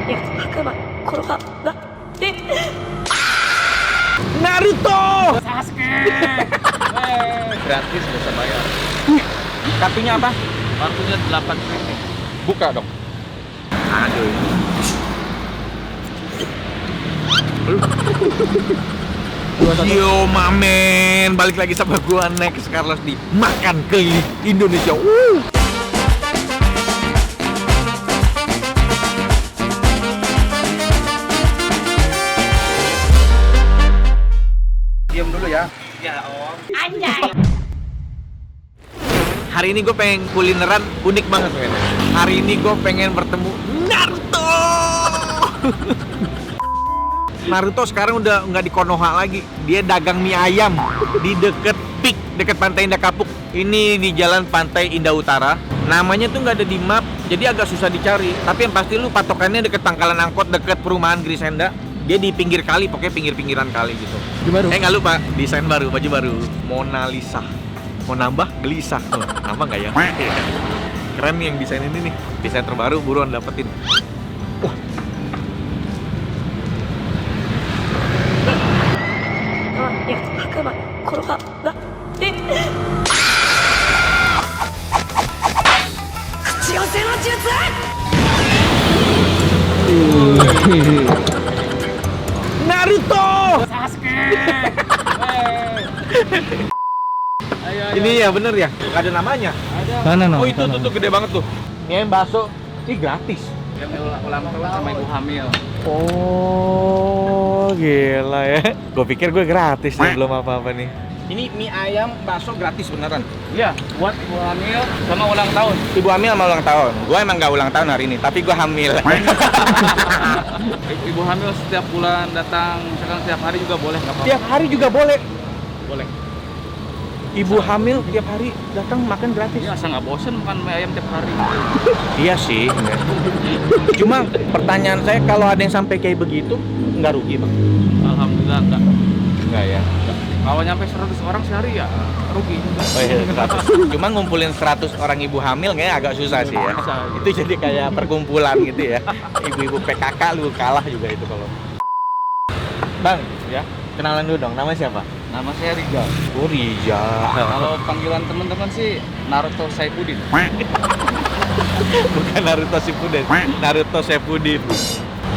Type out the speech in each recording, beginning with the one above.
やつ白馬転がってNaruto! Sasuke. Gratis gak usah bayar. Kartunya apa? Kartunya 8 ribu. Buka dong. Aduh. Yo mamen, balik lagi sama gua Next Carlos di Makan Keliling Indonesia. Diam dulu ya. Ya om. Anjay. Hari ini gue pengen kulineran unik banget men. Hari ini gue pengen bertemu Naruto. Naruto sekarang udah nggak di Konoha lagi. Dia dagang mie ayam di deket Pik, deket Pantai Indah Kapuk. Ini di jalan Pantai Indah Utara. Namanya tuh nggak ada di map, jadi agak susah dicari. Tapi yang pasti lu patokannya deket pangkalan angkot, deket perumahan Grisenda. Dia di pinggir kali, pokoknya pinggir-pinggiran kali gitu. Baru. Nggak lupa, desain baru, baju baru, Mona Lisa. Mau nambah gelisah, nambah nggak ya? Keren nih yang desain ini nih, desain terbaru, buruan dapetin. Wah.やつ白馬転がって口寄せの術Naruto! Sasuke. Ayo. Ini ya bener ya, nggak ada namanya. Ada. Mana no? Oh itu tuh gede banget tuh. Ini ayam bakso, ini gratis. Yang ulang tahun sama ibu hamil. Oh gila ya. Gue pikir gue gratis nih, belum apa-apa nih. Ini mie ayam bakso gratis beneran. Iya, buat ibu hamil sama ulang tahun. Ibu hamil sama ulang tahun. Gue emang nggak ulang tahun hari ini, tapi gue hamil. Ibu hamil setiap bulan datang, misalkan setiap hari juga boleh, nggak apa-apa. Tiap hari juga boleh. Boleh. Ibu hamil tiap hari datang makan gratis. Iya, asal nggak bosen makan mie ayam tiap hari. Iya sih. Cuma pertanyaan saya, kalau ada yang sampai kayak begitu, nggak rugi bang? Alhamdulillah enggak. Nggak ya. Kalau nyampe 100 orang sehari ya rugi. Oh iya, 100. Cuma ngumpulin 100 orang ibu hamil kayaknya agak susah sih ya. Susah. Itu jadi kayak perkumpulan gitu ya. Ibu-ibu PKK lu kalah juga itu kalau. Bang, Ya, kenalan dulu dong. Namanya siapa? nama saya Rizal. Oh Rizal. Kalau panggilan teman-teman sih Naruto Saifuddin. Bukan Naruto Shippuden. Naruto Saifuddin.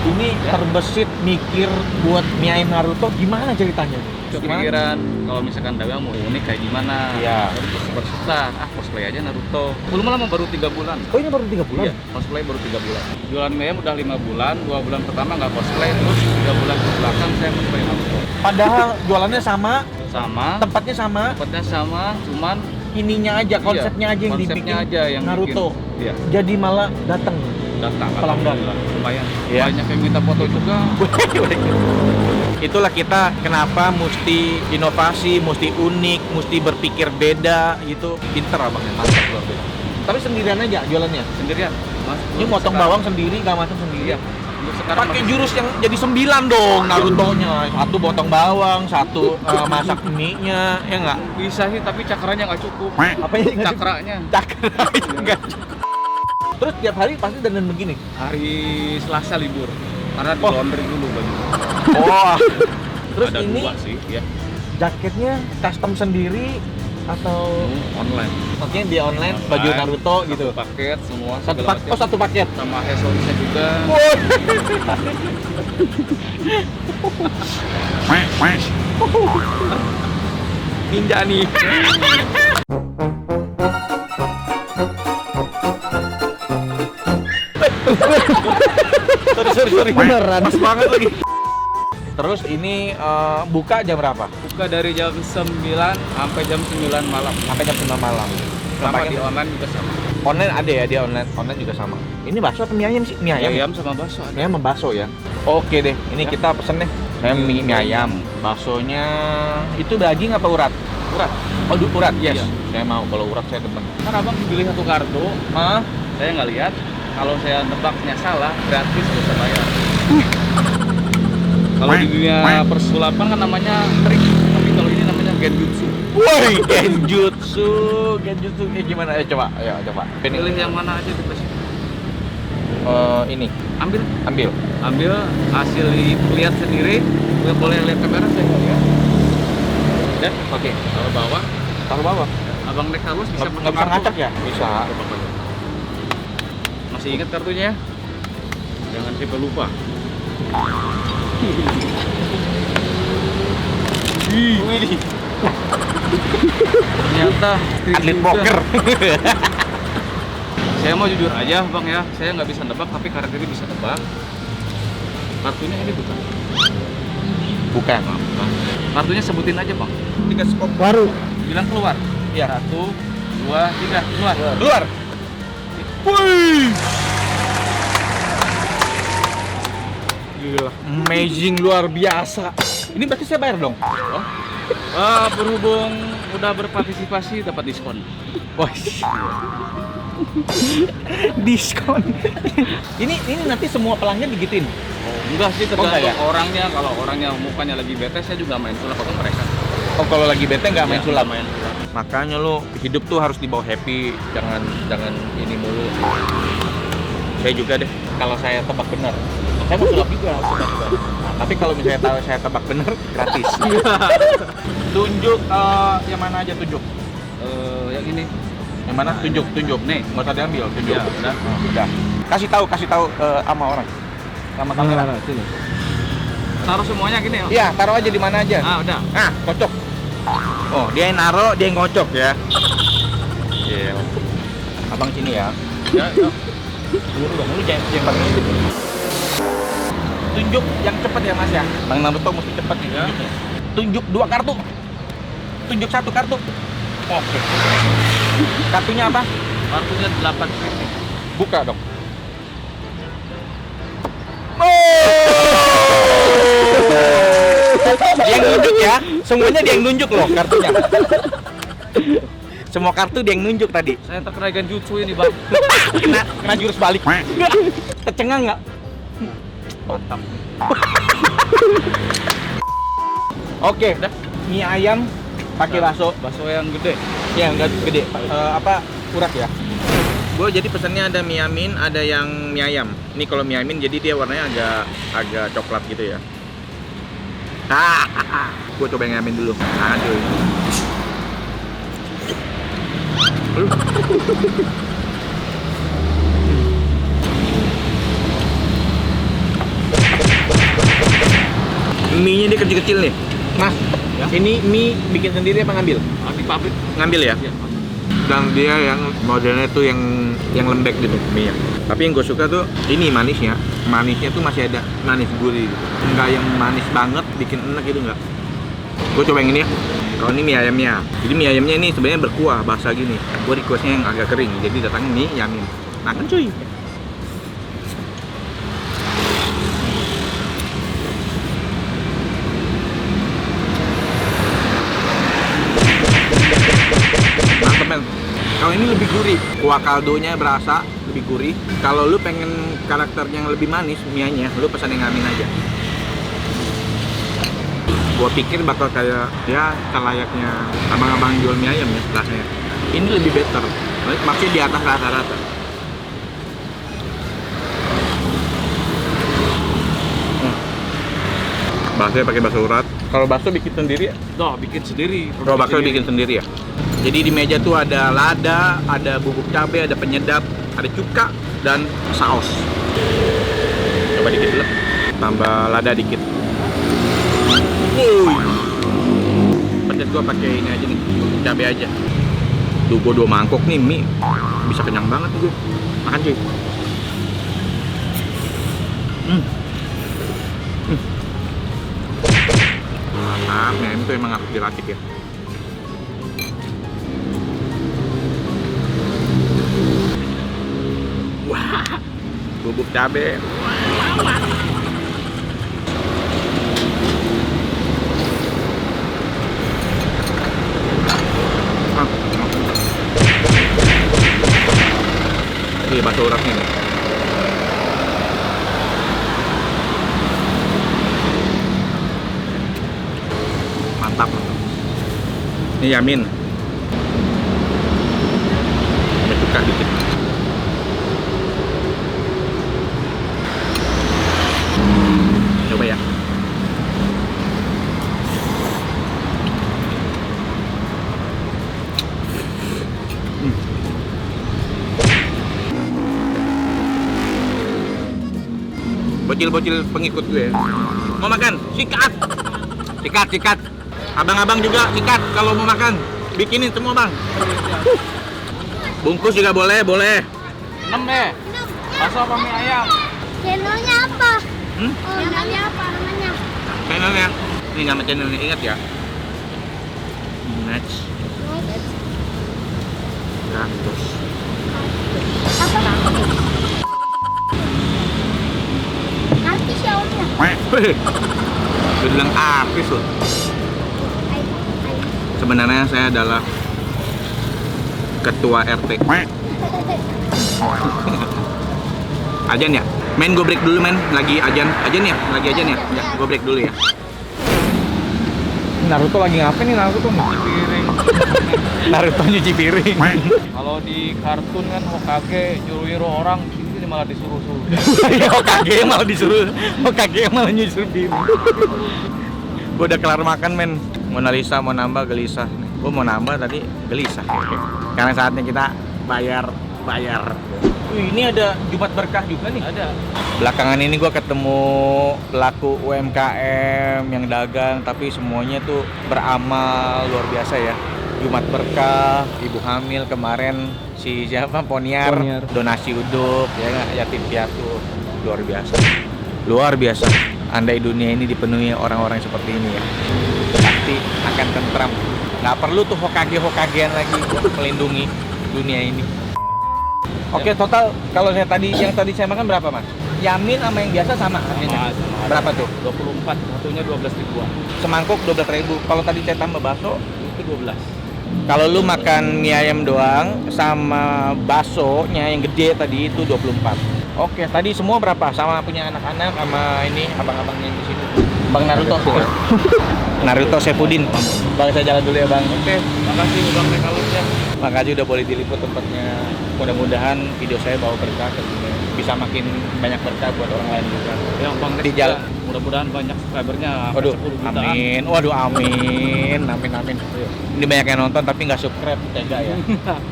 Ini terbesit mikir buat mie ayam Naruto gimana ceritanya? Kepikiran kalau misalkan dagang mau unik kayak gimana? Iya. Terus susah, cosplay aja Naruto. Belum lama baru 3 bulan. Oh ini baru 3 bulan? Iya, cosplay baru 3 bulan. Jualan mie ayam udah 5 bulan, 2 bulan pertama nggak cosplay, terus 3 bulan ke belakang saya cosplay Naruto. Padahal jualannya sama, Sama, tempatnya sama, tempatnya sama, cuman ininya aja, konsepnya aja yang konsepnya dibikin aja yang Naruto. bikin. Iya, Jadi malah datang. datang. Pelanggan. Alhamdulillah. Lumayan. Iya. Banyak yang minta foto juga. Itulah kita kenapa mesti inovasi, mesti unik, mesti berpikir beda gitu. Pinter abangnya, mantap luar biasa. Tapi sendirian aja jualannya. Sendirian. Mas, Ini untuk motong sekarang- bawang sendiri, gak masak sendiri. Iya. Untuk sekarang Pakai masih- jurus yang jadi 9 dong Naruto-nya. Satu potong bawang, satu masak mie-nya, ya nggak? bisa sih, tapi cakranya nggak cukup. Apa ya? Cakranya. Cakra nggak cukup. Terus tiap hari pasti dandan begini. Hari Selasa libur. Karena di Oh. laundry dulu baju. Oh. Terus Ada ini 2 sih, ya. jaketnya custom sendiri atau Online. maksudnya dia online baju Naruto gitu. Satu paket semua. Satu segala paket, macam. satu paket. Sama accessories juga. Ninja nih. sorry. Beneran. Pas banget lagi. Terus ini buka jam berapa? Buka dari jam 9 sampai jam 9 malam. Sampai jam 9 malam. Sama Sampai di online juga sama. online ada ya, dia online juga sama. Ini bakso atau mie ayam sih? Mie ayam. Ayam sama bakso ada. Mie ayam sama bakso ya. Oke deh, ini Ya. kita pesen deh. Saya mie ayam. Baksonya itu daging apa urat? Urat. Oh, urat. Yes. Iya. Saya mau kalau urat saya demen. Kan abang beli satu kartu, Hah? saya nggak lihat. Kalau saya nebaknya salah, gratis nggak usah bayar. Kalau di dunia persulapan kan namanya trik, tapi kalau ini namanya genjutsu. Woi, genjutsu kayak gimana? Ayo coba, ayo coba. Pilih yang mana aja di ini. Ambil Ambil. hasil lihat sendiri. Boleh lihat kamera saya nggak lihat. Dan Oke. taruh bawah. Taruh bawah. Abang naik halus bisa Nggak bisa ngacak ya? Bisa. Masih ingat kartunya? Jangan sampai lupa. Wih. Ternyata Atlet poker. Saya mau jujur aja bang ya, saya nggak bisa nebak tapi karakter ini bisa nebak. Kartunya ini bukan. Bukan. Maaf, Bang. Kartunya sebutin aja bang. 3 skop. Baru. Bilang keluar. Iya. 1, 2, 3 keluar. Keluar. Wih. Gila. Amazing, luar biasa. Ini berarti saya bayar dong. Oh. Berhubung udah berpartisipasi dapat diskon. Wah. Diskon. ini nanti semua pelanggan digituin. Enggak sih, Oh, enggak tergantung ya? orangnya. Kalau orangnya mukanya lagi bete, saya juga main sulap ke mereka. Oh, kalau lagi bete nggak main Iya, sulap. main sulap. Makanya lo hidup tuh harus dibawa happy, jangan ini mulu. Saya juga deh, kalau saya tebak benar. Saya mau sulap juga. Nah, tapi kalau misalnya tahu saya tebak benar, gratis. Tunjuk yang mana aja tunjuk. Yang ini. Yang mana? Tunjuk. Nih, nggak usah diambil, tunjuk. Ya, udah. Udah. Kasih tahu sama orang. Sama kamera. Sini. Taruh semuanya gini ya? Iya, taruh aja di mana aja. Udah. Ah, kocok. Oh, dia yang naro, dia yang ngocok ya. Iya. Abang sini ya. Ya, Dulu dong, lu jangan pakai itu. Tunjuk yang cepet ya Mas ya. Bang Naruto mesti cepet nih. Ya. Tunjuk 2 kartu. Tunjuk 1 kartu. Oke. Kartunya apa? Kartunya 8 kritik. Buka dong. Dia yang nunjuk ya. Semuanya dia yang nunjuk loh kartunya. Semua kartu dia yang nunjuk tadi. Saya terkena genjutsu ini bang. Kena jurus balik. Tercengang nggak? Mantap. Oke, mie ayam pakai bakso. Bakso yang gede. Ya enggak gede. Urat ya. Gue jadi pesannya ada mie amin, ada yang mie ayam. Ini kalau mie amin jadi dia warnanya agak coklat gitu ya. Gue coba yang amin dulu. Aduh. Mie-nya dia kecil-kecil nih. Mas, Ya. ini mie bikin sendiri apa ngambil? Di pabrik. Ngambil ya? Iya. Dan dia yang modelnya tuh yang lembek gitu mie. Tapi yang gue suka tuh ini manisnya tuh masih ada manis gurih gitu. Enggak yang manis banget bikin enak gitu enggak. Gue coba yang ini ya. Kalau ini mie ayamnya. Jadi mie ayamnya ini sebenarnya berkuah basah gini. Gue requestnya yang agak kering. Jadi datangnya mie yamin. Nah kan cuy. Mantep men. Kalau ini lebih gurih, kuah kaldonya berasa lebih gurih. Kalau lu pengen karakternya yang lebih manis, mie-nya, lu pesan yang amin aja. Gua pikir bakal kayak ya selayaknya abang-abang jual mie ayam ya rasanya. Ini lebih better, maksudnya di atas rata-rata. Bakso pakai bakso urat. Kalau bakso bikin sendiri ya? Bikin sendiri. Kalau bakso bikin sendiri ya. Jadi di meja tuh ada lada, ada bubuk cabai, ada penyedap, ada cuka dan saus. Coba dikit dulu. Tambah lada dikit. Pencet gua pakai ini aja nih, bubuk cabai aja. Tuh gua 2 mangkok nih mie. Bisa kenyang banget nih gue. Makan cuy. Mantap, mie ayam itu emang harus diracik ya. Wah, bubuk cabe. Ini bakso uratnya nih. Mantap. Ini yamin. Ada cuka dikit. bocil-bocil pengikut gue. Mau makan? Sikat. Sikat. Abang-abang juga sikat kalau mau makan. Bikinin semua, Bang. Bungkus juga boleh. 6 deh. Bakso apa mie ayam? Channelnya apa? Hmm? Channelnya apa namanya? Channelnya. Ini nama channelnya, ingat ya. Next. Kaktus. Apa? Artis ya omnya. Dia bilang artis loh. Sebenarnya saya adalah ketua RT. Ajan ya? Men, gue break dulu men. Lagi ajan ya? Lagi ajan ya? Ya, gue break dulu ya. Naruto lagi ngapain nih Naruto? Nyuci piring. Naruto nyuci piring. Kalau di kartun kan Hokage nyuruh orang, ini malah disuruh-suruh. Hokage malah nyuci piring. Gue udah kelar makan men. Mona Lisa mau nambah gelisah. Gue mau nambah tadi gelisah. Sekarang saatnya kita bayar. Wih, ini ada Jumat Berkah juga nih. Ada. Belakangan ini gue ketemu pelaku UMKM yang dagang, tapi semuanya tuh beramal luar biasa ya. Jumat Berkah, ibu hamil kemarin si siapa Poniar. Donasi uduk ya nggak, yatim piatu, luar biasa. Andai dunia ini dipenuhi orang-orang seperti ini ya, pasti akan tentram. Nggak perlu tuh Hokage-Hokagean lagi untuk melindungi dunia ini. Oke, total kalau yang tadi saya makan berapa, Mas? Yamin sama yang biasa sama harganya? Sama. Berapa tuh? 24, satunya 12 ribuan. Semangkuk 12.000. Kalau tadi saya tambah bakso, Itu 12. kalau lu makan mie ayam doang sama baksonya yang gede tadi itu 24. Oke, tadi semua berapa? Sama punya anak-anak sama ini abang-abangnya di sini. Bang Naruto. Naruto Sepudin. Bang, saya jalan dulu ya, Bang. Oke, makasih Bang Rekalutnya. Makasih udah boleh diliput tempatnya. Mudah-mudahan video saya bawa berkah ke sini. Bisa makin banyak berkah buat orang lain juga. Yang Bang Di Rex jalan. juga, mudah-mudahan banyak subscribernya. Waduh, 10 jutaan. amin. Waduh, amin. Ini banyak yang nonton tapi nggak subscribe, tega ya.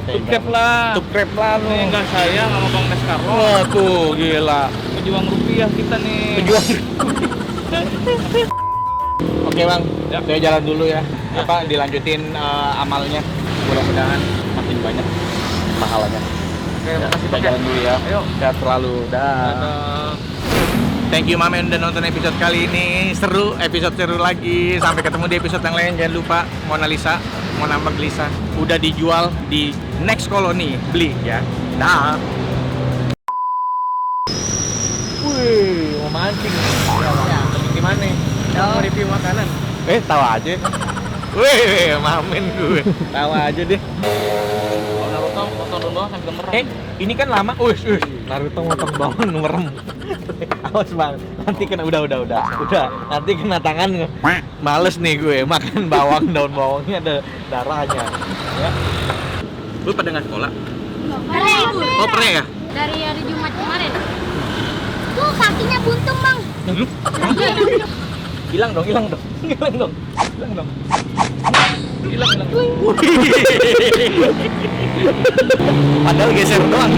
Subscribe lah. Subscribe lah lu. Ini enggak sayang sama Bang Nes Carlo. Wah, tuh gila. Pejuang rupiah kita nih. Pejuang. Oke, Bang. Ya. Saya jalan dulu ya. Apa dilanjutin amalnya. Mudah-mudahan makin banyak pahalanya. Oke, Ya, makasih kita Bang. jalan dulu ya. Ayo. Sehat selalu. Dah. Dadah. Thank you Mama yang udah nonton episode kali ini. Seru, episode seru lagi. Sampai ketemu di episode yang lain. Jangan lupa Mona Lisa, mau nambah gelisah, udah dijual di Next Colony. Beli ya. Dah. Wih, mau mancing. Ya, di mana? Mau review makanan. Tahu aja. Wih, mamen gue. Tahu aja deh. Kalau Naruto motor doang sambil merem. Ini kan lama. Naruto motong bawang merem. Awas Bang, nanti kena udah. Nanti kena tangan. Males nih gue makan bawang, daun bawangnya ada darahnya. Ya. Lu pada nggak sekolah? Pernah ibu. Oh, pernah ya? Dari hari Jumat kemarin. Tuh kakinya buntung bang. Hilang dong. Padahal geser doang.